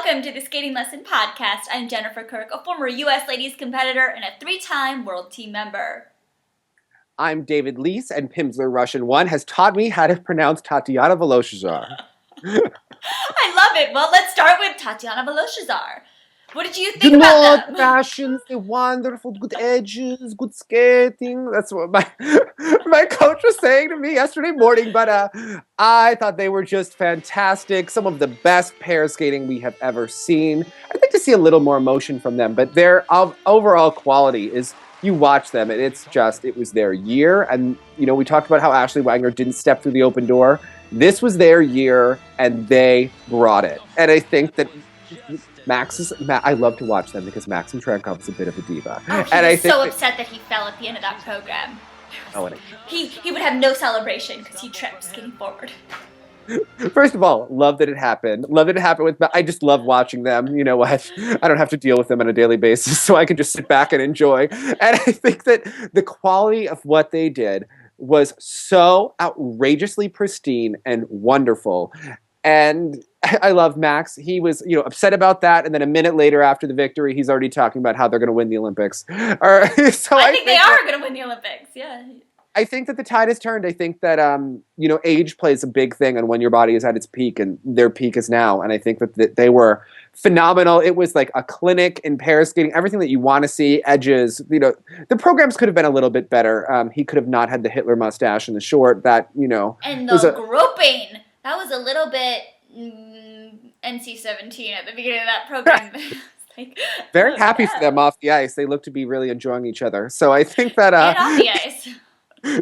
welcome to the Skating Lesson Podcast. I'm Jennifer Kirk, a former U.S. ladies competitor and a 3-time world team member. I'm David Leese, and Pimsleur Russian 1 has taught me how to pronounce Tatiana Voloshazar. I love it. Well, let's start with Tatiana Voloshazar. What did you think about them? The fashions, the wonderful, good edges, good skating. That's what my coach was saying to me yesterday morning. But I thought they were just fantastic. Some of the best pair skating we have ever seen. I'd like to see a little more emotion from them, but their overall quality is. You watch them, and it was their year. And, we talked about how Ashley Wagner didn't step through the open door. This was their year, and they brought it. And I think that I love to watch them because Maxim Trankov is a bit of a diva. Oh, he was so upset that he fell at the end of that program. He would have no celebration because he tripped skating forward. First of all, love that it happened. Love that it happened I just love watching them. You know what? I don't have to deal with them on a daily basis, so I can just sit back and enjoy. And I think that the quality of what they did was so outrageously pristine and wonderful. And I love Max. He was, upset about that, and then a minute later after the victory, he's already talking about how they're going to win the Olympics. I think they are going to win the Olympics, yeah. I think that the tide has turned. I think that, age plays a big thing on when your body is at its peak, and their peak is now. And I think that they were phenomenal. It was like a clinic in pair skating, everything that you want to see, edges. The programs could have been a little bit better. He could have not had the Hitler mustache and the short. And the groping. That was a little bit NC-17 at the beginning of that program. Very happy for them off the ice. They look to be really enjoying each other. So I think that... and on the ice.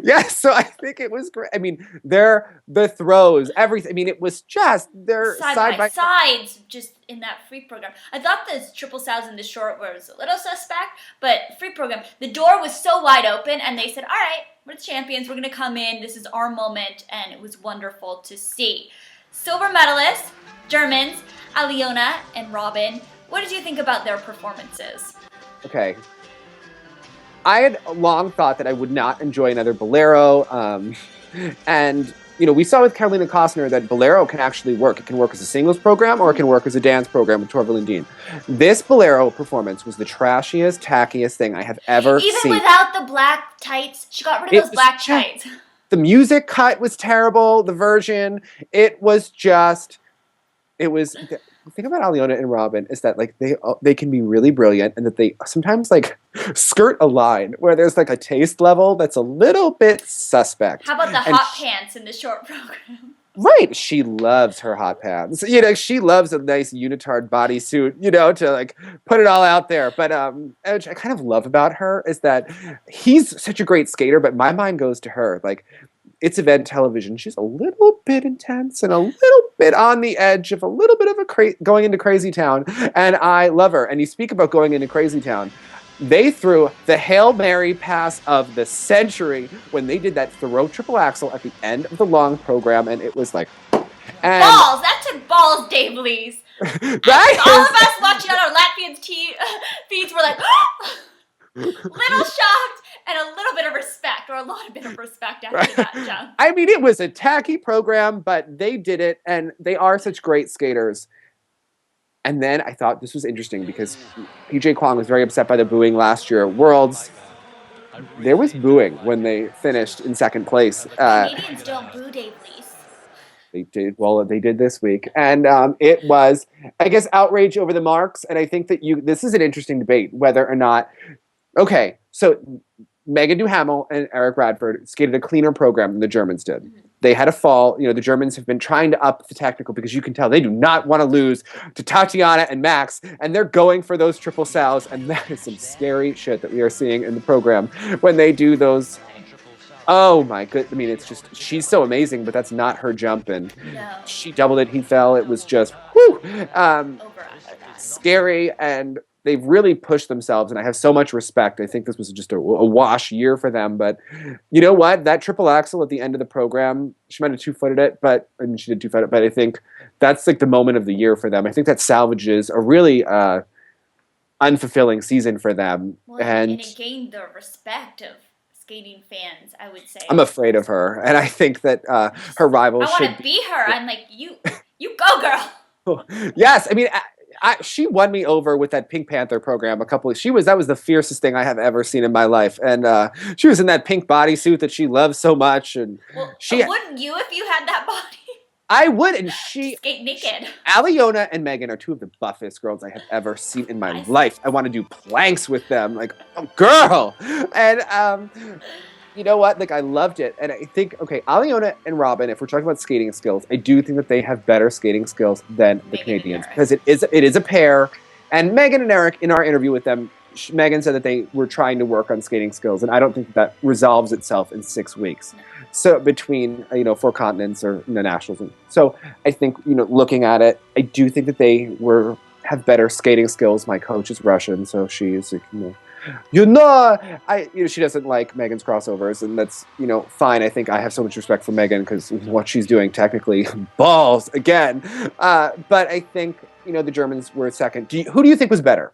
Yes, so I think it was great. I mean, the throws, everything. I mean, it was just their side by sides just in that free program. I thought the triple sows in the short was a little suspect, but free program, the door was so wide open, and they said, all right, we're the champions. We're going to come in. This is our moment, and it was wonderful to see. Silver medalists, Germans, Aliona and Robin. What did you think about their performances? Okay. I had long thought that I would not enjoy another Bolero. And, we saw with Carolina Kostner that Bolero can actually work. It can work as a singles program or it can work as a dance program with Torvill and Dean. This Bolero performance was the trashiest, tackiest thing I have ever seen. Even without the black tights? She got rid of those black tights. The music cut was terrible. The version, the thing about Aliona and Robin is that they can be really brilliant, and that they sometimes skirt a line where there's a taste level that's a little bit suspect. How about the hot pants in the short program? Right, she loves her hot pants. She loves a nice unitard bodysuit. To put it all out there. But which I kind of love about her is that he's such a great skater, but my mind goes to her. It's event television. She's a little bit intense and a little bit on the edge of a little bit of going into crazy town. And I love her. And you speak about going into crazy town. They threw the Hail Mary pass of the century when they did that throw triple axel at the end of the long program. And it was balls. That took balls, Dave Lees. All of us watching on our Latvian feeds were little shocked and a little bit of respect, or a lot of bit of respect after that jump. I mean, it was a tacky program, but they did it, and they are such great skaters. And then I thought this was interesting because PJ Kwong was very upset by the booing last year at Worlds. There was booing when they finished in second place. Canadians don't boo Dave Lees. They did. Well, they did this week. And it was, I guess, outrage over the marks. And I think that this is an interesting debate, whether or not... Okay, so Megan Duhamel and Eric Radford skated a cleaner program than the Germans did. Mm-hmm. They had a fall. The Germans have been trying to up the technical because you can tell they do not want to lose to Tatiana and Max, and they're going for those triple sows, and that is some scary shit that we are seeing in the program when they do those. Oh my good! I mean, it's just she's so amazing, but that's not her jumping. No. She doubled it. He fell. It was just whew, scary, and they've really pushed themselves, and I have so much respect. I think this was just a wash year for them. But you know what? That triple axel at the end of the program, she might have two-footed it, she did two-foot it, but I think that's the moment of the year for them. I think that salvages a really unfulfilling season for them. Well, and it gained the respect of skating fans, I would say. I'm afraid of her, and I think that her rivals I want to be her. I'm like, you go, girl. Yes, I mean... she won me over with that Pink Panther program. That was the fiercest thing I have ever seen in my life, and she was in that pink bodysuit that she loves so much, and Well, she. wouldn't you if you had that body? I would, and she. Skate naked. Aliona and Megan are two of the buffest girls I have ever seen in my life. I want to do planks with them, like, oh, girl, and you know what? Like, I loved it. And I think, okay, Aliona and Robin, if we're talking about skating skills, I do think that they have better skating skills than the Canadians because it is a pair. And Megan and Eric, in our interview with them, Megan said that they were trying to work on skating skills. And I don't think that resolves itself in 6 weeks. So between, 4 continents or the nationals. So I think, looking at it, I do think that they have better skating skills. My coach is Russian, so she's, she doesn't like Megan's crossovers, and that's, fine. I think I have so much respect for Megan because what she's doing technically, balls again. But I think, the Germans were second. Who do you think was better?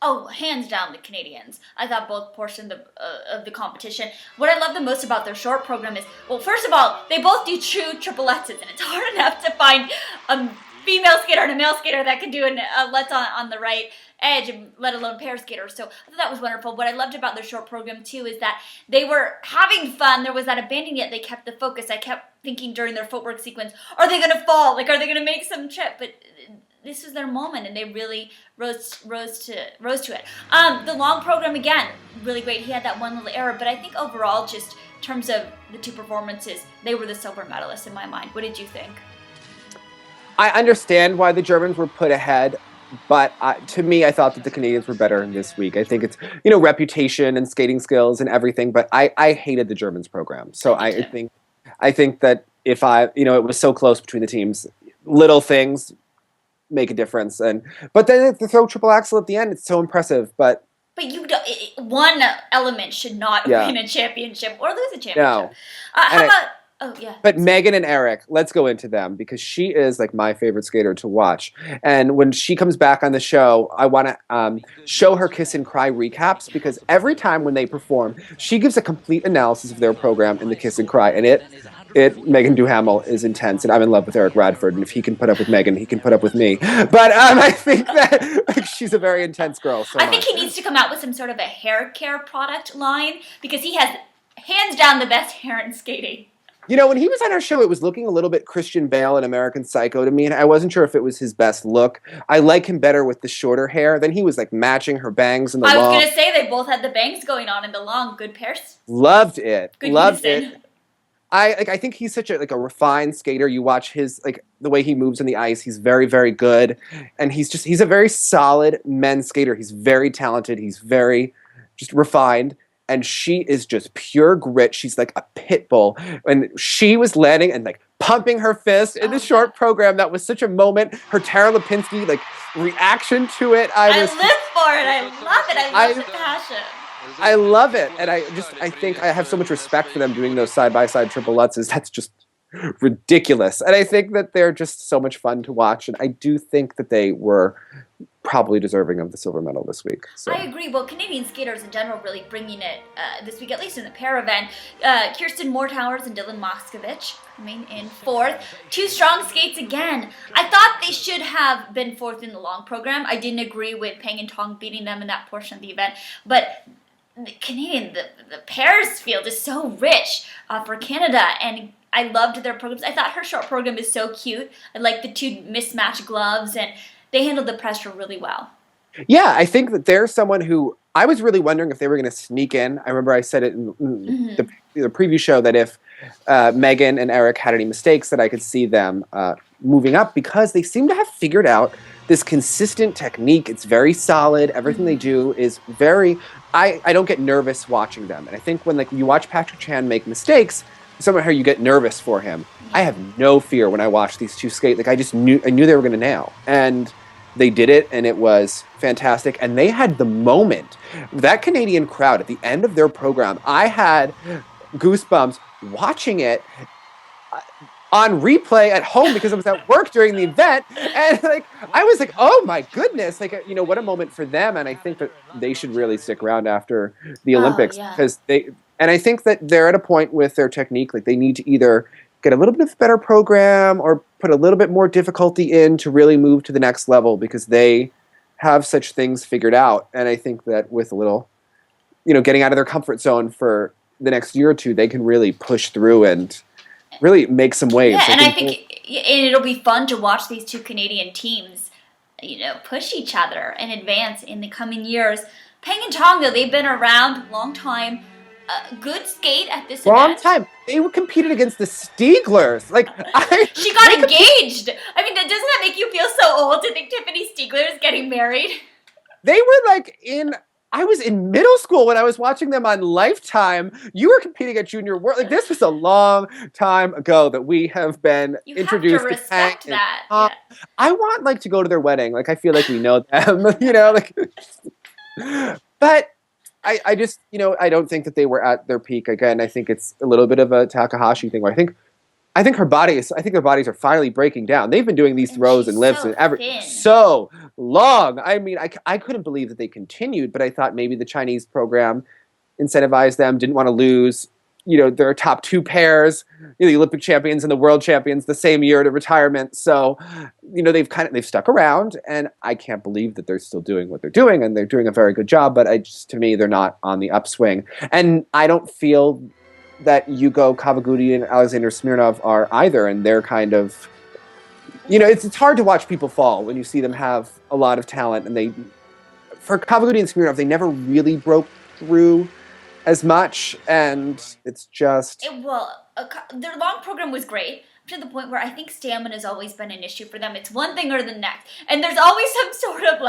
Oh, hands down, the Canadians. I thought both portions of the competition. What I love the most about their short program is, well, first of all, they both do true triplets, and it's hard enough to find a female skater and a male skater that can do a let's on the right edge, let alone pair skaters. So I thought that was wonderful. What I loved about their short program too is that they were having fun. There was that abandon, yet they kept the focus. I kept thinking during their footwork sequence, are they going to fall? Like, are they going to make some trip? But this was their moment, and they really rose to it. The long program, again, really great. He had that one little error, but I think overall, just in terms of the two performances, they were the silver medalists in my mind. What did you think? I understand why the Germans were put ahead, but to me, I thought that the Canadians were better this week. I think it's, reputation and skating skills and everything, but I hated the Germans program. So I think that if it was so close between the teams, little things make a difference. But then to throw triple axel at the end, it's so impressive. But one element should not win a championship or lose a championship. No. How about? Oh, yeah. But Megan and Eric, let's go into them because she is like my favorite skater to watch. And when she comes back on the show, I want to show her kiss and cry recaps because every time when they perform, she gives a complete analysis of their program in the kiss and cry. And Megan Duhamel is intense, and I'm in love with Eric Radford. And if he can put up with Megan, he can put up with me. But I think that she's a very intense girl. I think he needs to come out with some sort of a hair care product line because he has hands down the best hair in skating. When he was on our show, it was looking a little bit Christian Bale in American Psycho to me, and I wasn't sure if it was his best look. I like him better with the shorter hair. Then he was like matching her bangs in the long. I was going to say they both had the bangs going on in the long. Good pairs. Loved it. Good Loved unison. it. I think he's such a refined skater. You watch his the way he moves on the ice. He's very, very good, and he's a very solid men's skater. He's very talented. He's very just refined. And she is just pure grit. She's like a pit bull. And she was landing and pumping her fist in the short program. That was such a moment. Her Tara Lipinski reaction to it. I live for it. I love it. I love the passion. I love it. And I think I have so much respect for them doing those side-by-side triple lutzes. That's just ridiculous. And I think that they're just so much fun to watch. And I do think that they were probably deserving of the silver medal this week. So. I agree. Well, Canadian skaters in general really bringing it this week, at least in the pair event. Kirsten Mortowers and Dylan Moskovich coming in fourth. Two strong skates again. I thought they should have been fourth in the long program. I didn't agree with Peng and Tong beating them in that portion of the event. But the Canadian, the pairs field is so rich for Canada, and I loved their programs. I thought her short program is so cute. I like the two mismatched gloves, and they handled the pressure really well. Yeah, I think that they're someone who I was really wondering if they were going to sneak in. I remember I said it in the preview show that if Megan and Eric had any mistakes, that I could see them moving up because they seem to have figured out this consistent technique. It's very solid. Everything they do is very. I don't get nervous watching them, and I think when you watch Patrick Chan make mistakes, somehow you get nervous for him. I have no fear when I watch these two skate. I knew they were going to nail, and they did it, and it was fantastic. And they had the moment. That Canadian crowd at the end of their program, I had goosebumps watching it on replay at home because I was at work during the event, and I was like, oh my goodness, what a moment for them. And I think that they should really stick around after the Olympics because and I think that they're at a point with their technique, they need to either get a little bit of a better program or put a little bit more difficulty in to really move to the next level because they have such things figured out. And I think that with a little, getting out of their comfort zone for the next year or two, they can really push through and really make some waves. Yeah, and I think it'll be fun to watch these two Canadian teams, push each other and advance in the coming years. Peng and Tong, though, they've been around a long time. Good skate at this long event. time. They were competed against the Stieglers. She got engaged. I mean, doesn't that make you feel so old to think Tiffany Stiegler is getting married? They were I was in middle school when I was watching them on Lifetime. You were competing at Junior World. Like, this was a long time ago that we have been introduced to respect that. Yeah. I want to go to their wedding. I feel like we know them, But I just, I don't think that they were at their peak. Again, I think it's a little bit of a Takahashi thing where I think their bodies are finally breaking down. They've been doing these throws and lifts so long. I mean, I couldn't believe that they continued, but I thought maybe the Chinese program incentivized them, didn't want to lose, their top two pairs, the Olympic champions and the world champions the same year to retirement. So, they've stuck around, and I can't believe that they're still doing what they're doing, and they're doing a very good job, but to me, they're not on the upswing. And I don't feel that Yugo Kawaguchi and Alexander Smirnov are either, and they're kind of, it's hard to watch people fall when you see them have a lot of talent, and for Kawaguchi and Smirnov, they never really broke through as much, and it's just... their long program was great, to the point where I think stamina has always been an issue for them. It's one thing or the next, and there's always some sort of,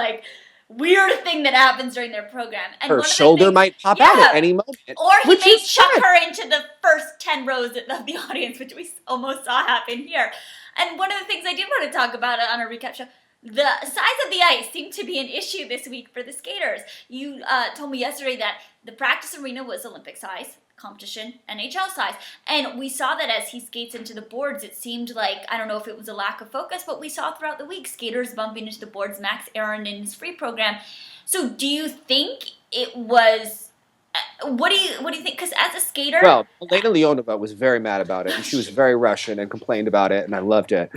weird thing that happens during their program. And her shoulder might pop out at any moment. Or he may chuck her into the first 10 rows of the audience, which we almost saw happen here. And one of the things I did want to talk about on a recap show, the size of the ice seemed to be an issue this week for the skaters. You told me yesterday that the practice arena was Olympic size, competition NHL size, and we saw that as he skates into the boards, it seemed like, I don't know if it was a lack of focus, but we saw throughout the week skaters bumping into the boards. Max Aaron in his free program. So do you think it was what do you think? Because as a skater, well, Elena Leonova was very mad about it, and she was very Russian and complained about it, and I loved it.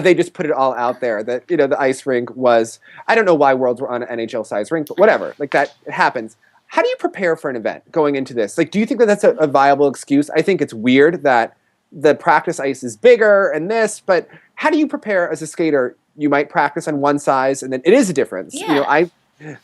They just put it all out there that the ice rink was, I don't know why Worlds were on an NHL size rink, but whatever, that it happens. How do you prepare for an event going into this? Do you think that that's a viable excuse? I think it's weird that the practice ice is bigger and this, but how do you prepare as a skater? You might practice on one size, and then it is a difference. Yeah.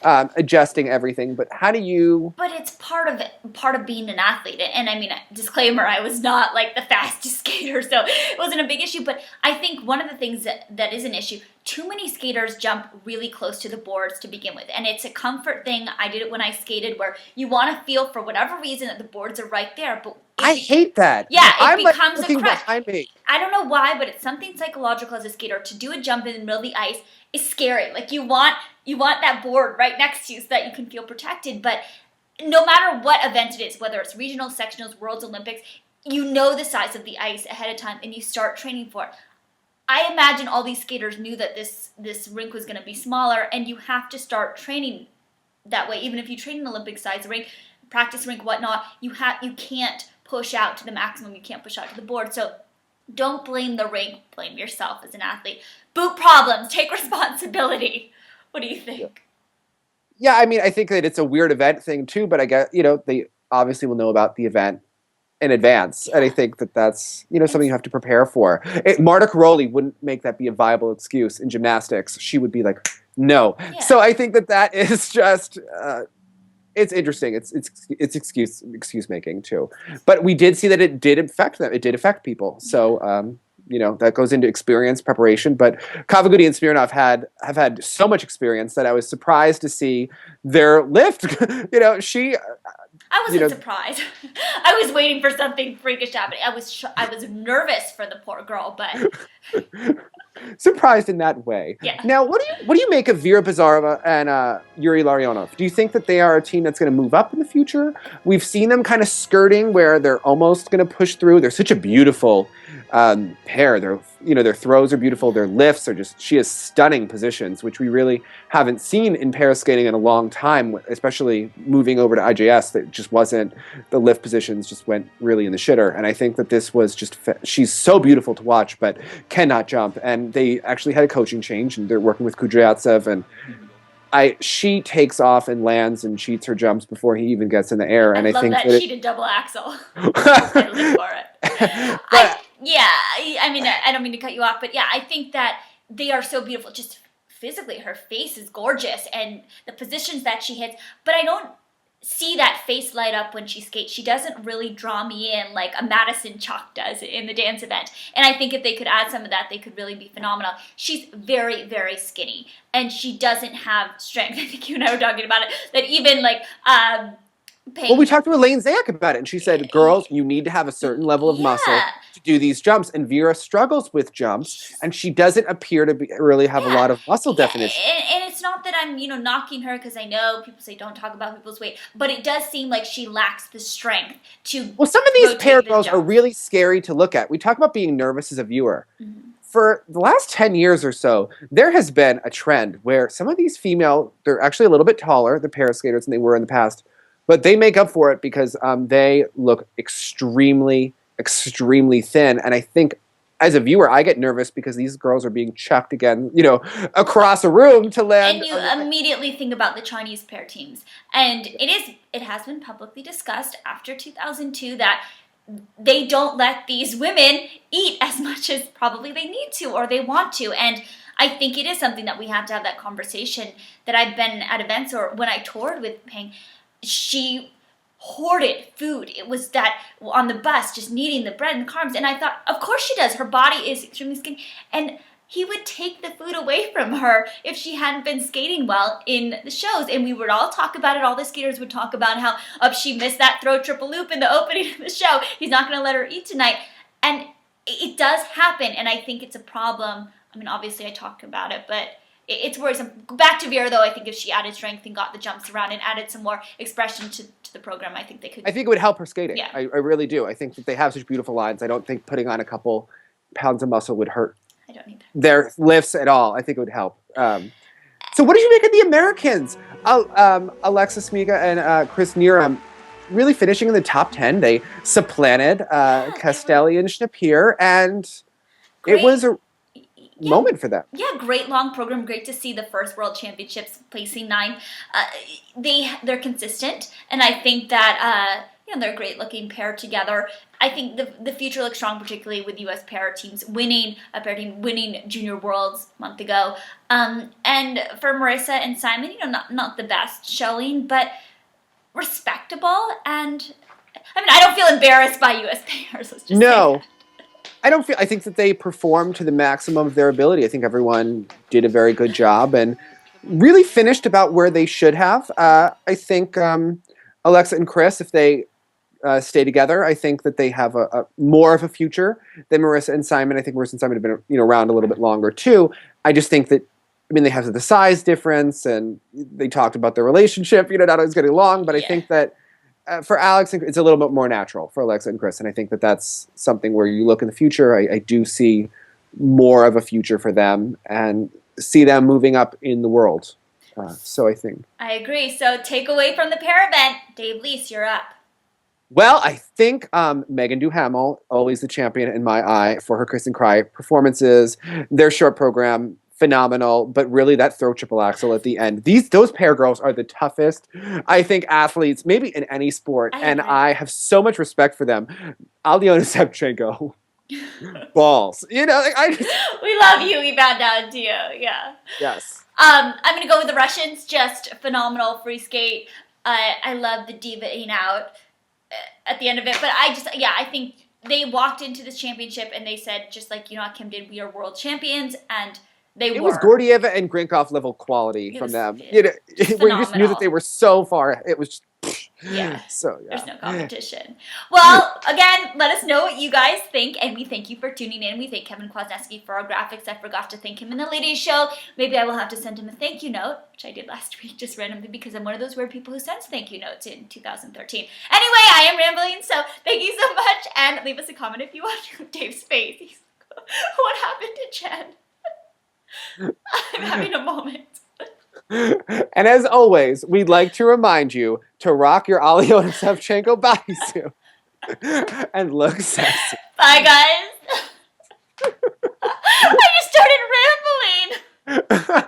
Adjusting everything, but how do you... But it's part of being an athlete. And I mean, disclaimer, I was not the fastest skater, so it wasn't a big issue. But I think one of the things that is an issue, too many skaters jump really close to the boards to begin with. And it's a comfort thing. I did it when I skated, where you want to feel, for whatever reason, that the boards are right there. But I hate that. Yeah, it becomes a crutch. Behind me. I don't know why, but it's something psychological as a skater. To do a jump in the middle of the ice is scary. You want that board right next to you so that you can feel protected. But no matter what event it is, whether it's regional, sectionals, Worlds, Olympics, you know the size of the ice ahead of time, and you start training for it. I imagine all these skaters knew that this rink was going to be smaller, and you have to start training that way. Even if you train an Olympic size rink, practice rink, whatnot, you can't push out to the maximum. You can't push out to the board. So don't blame the rink. Blame yourself as an athlete. Boot problems. Take responsibility. What do you think? Yeah, I mean, I think that it's a weird event thing too, but I guess, they obviously will know about the event in advance. And I think that that's, something you have to prepare for. Marta Caroli wouldn't make that be a viable excuse in gymnastics. She would be like, no. Yeah. So I think that is just... it's interesting. It's excuse making too, but we did see that it did affect them. It did affect people. So that goes into experience, preparation. But Kawaguchi and Smirnov have had so much experience that I was surprised to see their lift. I wasn't surprised. I was waiting for something freakish happening. I was nervous for the poor girl, but surprised in that way. Yeah. Now, what do you make of Vera Bazarova and Yuri Larionov? Do you think that they are a team that's going to move up in the future? We've seen them kind of skirting where they're almost going to push through. They're such a beautiful pair. Their throws are beautiful. Their lifts are she has stunning positions, which we really haven't seen in pair skating in a long time, especially moving over to IJS. That just wasn't, the lift positions just went really in the shitter. And I think that this was she's so beautiful to watch, but cannot jump. And they actually had a coaching change, and they're working with Kudryavtsev, and she takes off and lands and cheats her jumps before he even gets in the air. And I love think that cheated double axel. I live for it. I don't mean to cut you off, but yeah, I think that they are so beautiful. Just physically, her face is gorgeous, and the positions that she hits. But I don't see that face light up when she skates. She doesn't really draw me in like a Madison Chalk does in the dance event. And I think if they could add some of that, they could really be phenomenal. She's very, very skinny, and she doesn't have strength. I think you and I were talking about it, that even like well, we talked to Elaine Zayak about it, and she said, girls, you need to have a certain level of muscle to do these jumps. And Vera struggles with jumps, and she doesn't appear to really have a lot of muscle definition. And it's not that I'm, knocking her, because I know people say don't talk about people's weight, but it does seem like she lacks the strength to. Well, some of these pair girls are really scary to look at. We talk about being nervous as a viewer. Mm-hmm. For the last 10 years or so, there has been a trend where some of these they're actually a little bit taller, the pair skaters, than they were in the past. But they make up for it because they look extremely, extremely thin. And I think as a viewer, I get nervous because these girls are being chucked again, across a room to land. And you immediately think about the Chinese pair teams. And it has been publicly discussed after 2002 that they don't let these women eat as much as probably they need to or they want to. And I think it is something that we have to have that conversation. That I've been at events or when I toured with Peng, she hoarded food. It was that on the bus, just needing the bread and carbs. And I thought, of course she does. Her body is extremely skinny. And he would take the food away from her if she hadn't been skating well in the shows. And we would all talk about it. All the skaters would talk about how she missed that throw triple loop in the opening of the show. He's not going to let her eat tonight. And it does happen. And I think it's a problem. I mean, obviously I talk about it, but it's worrisome. Back to Vera, though, I think if she added strength and got the jumps around and added some more expression to the program, I think they could. I think it would help her skating. Yeah. I really do. I think that they have such beautiful lines. I don't think putting on a couple pounds of muscle would hurt I don't either. Their lifts at all. I think it would help. So what did you make of the Americans? Alexis Miga and Chris Neeram really finishing in the top 10. They supplanted Castelli and Schnapier, and it was a moment for them. Yeah, great long program. Great to see the first World Championships placing 9th. They're consistent, and I think that they're a great looking pair together. I think the future looks strong, particularly with U.S. pair teams winning Junior Worlds a month ago. And for Marissa and Simon, not the best showing, but respectable. And I mean, I don't feel embarrassed by U.S. pairs. Let's just no. I think that they performed to the maximum of their ability. I think everyone did a very good job and really finished about where they should have. I think Alexa and Chris, if they stay together, I think that they have a more of a future than Marissa and Simon. I think Marissa and Simon have been around a little bit longer too. I just think that, they have the size difference, and they talked about their relationship, not always getting along, but I think that for Alex, it's a little bit more natural for Alexa and Chris, and I think that that's something where you look in the future. I do see more of a future for them and see them moving up in the world. So I think. I agree. So takeaway from the pair event, Dave Lease, you're up. Well, I think Megan Duhamel, always the champion in my eye for her Kiss and Cry performances. Their short program, phenomenal, but really that throw triple axel at the end. Those pair girls are the toughest, I think, athletes, maybe in any sport, and I have so much respect for them. Alyona Shevchenko, balls. We love you. We bow down to you. Yeah. Yes. I'm going to go with the Russians. Just phenomenal free skate. I love the diva-ing out at the end of it. But I think they walked into this championship and they said, just like Kim did, we are world champions, and it was Gordieva and Grinkov level quality from them. Where you just knew that they were so far. It was just Yeah. So yeah. There's no competition. Well, again, let us know what you guys think, and we thank you for tuning in. We thank Kevin Kwasniewski for our graphics. I forgot to thank him in the ladies' show. Maybe I will have to send him a thank you note, which I did last week just randomly because I'm one of those weird people who sends thank you notes in 2013. Anyway, I am rambling, so thank you so much, and leave us a comment if you want. Dave's face. He's like, what happened to Jen? I'm having a moment. And as always, we'd like to remind you to rock your Alyona Shevchenko bodysuit and look sexy. Bye, guys. I just started rambling.